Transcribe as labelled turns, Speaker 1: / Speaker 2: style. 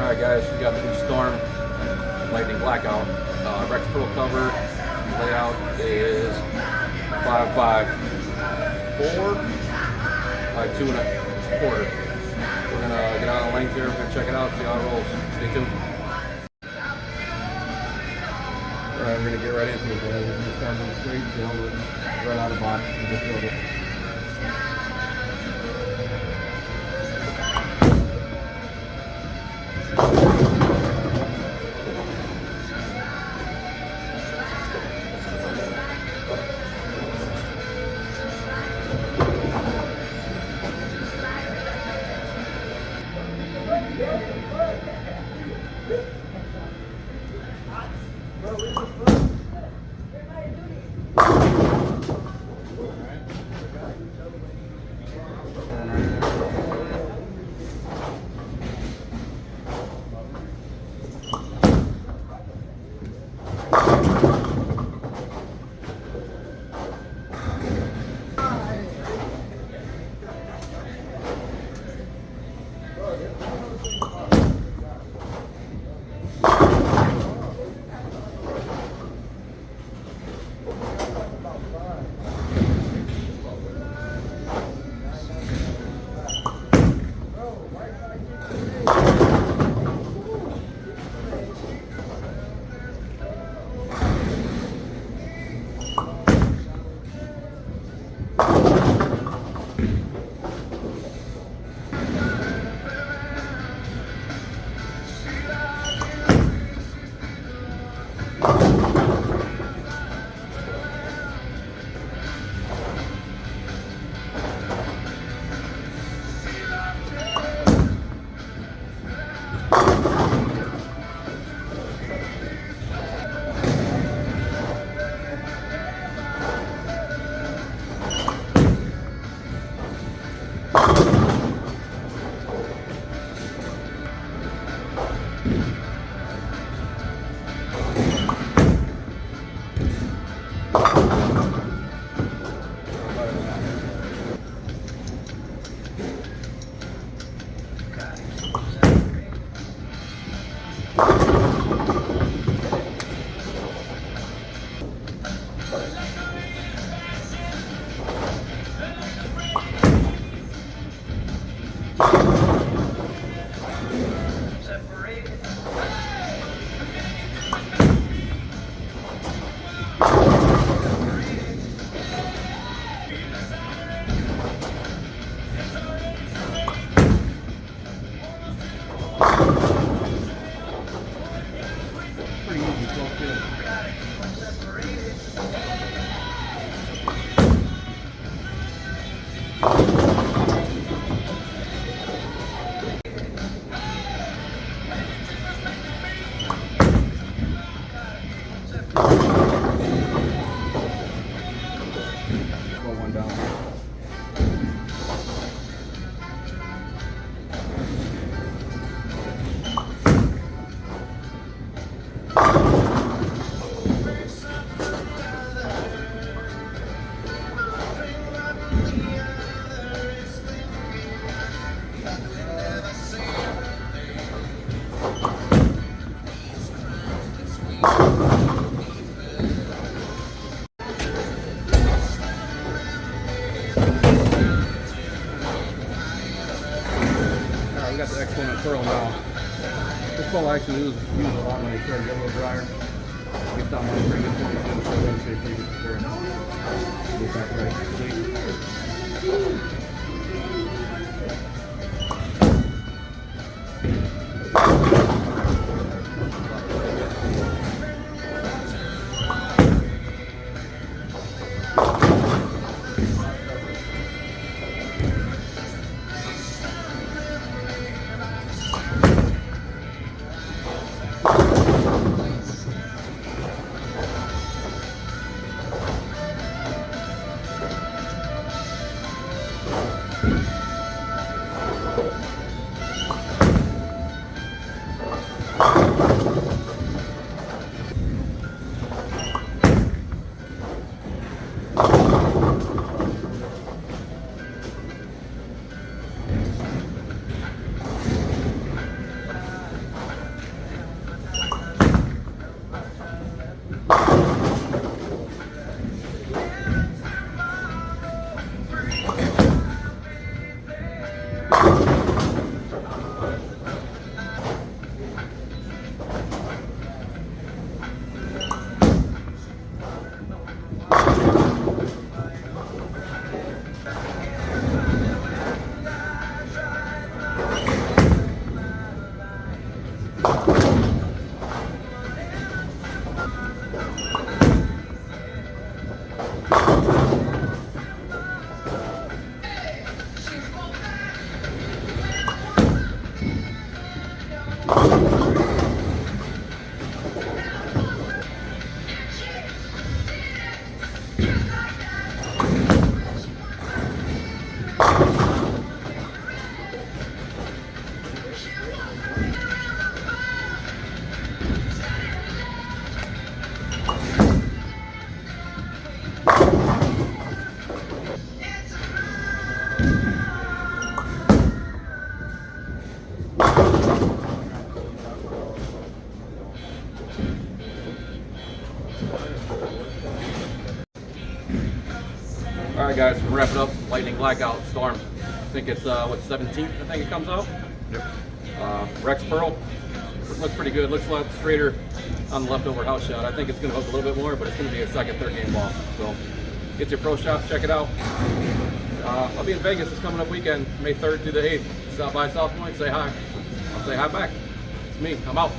Speaker 1: Alright guys, we got the new Storm Lightning Blackout. Rex Pro cover. Layout is 5 by 4 by 2 1/4. We're gonna get out on length here, we're gonna check it out, see how it rolls. Stay tuned. Alright, we're gonna get right into it, guys. We're gonna start on the straight, see how it looks right out of the box and just build it. Pretty easy, so good. Slow one down. We got the Exponent Pearl now. This ball actually used a lot when it started to get a little drier. Gets down one pretty good temperature, so it's pretty good for sure. Get that right. All right, guys, we're wrapping up Lightning Blackout Storm. I think it's what, 17th? I think it comes out.
Speaker 2: Yep.
Speaker 1: Rex Pearl looks pretty good. Looks a lot straighter on the leftover house shot. I think it's going to hook a little bit more, but it's going to be a second, third game ball. So get your pro shop, check it out. I'll be in Vegas this coming up weekend, May 3rd through the 8th. Stop by South Point, say hi. I'll say hi back. It's me. I'm out.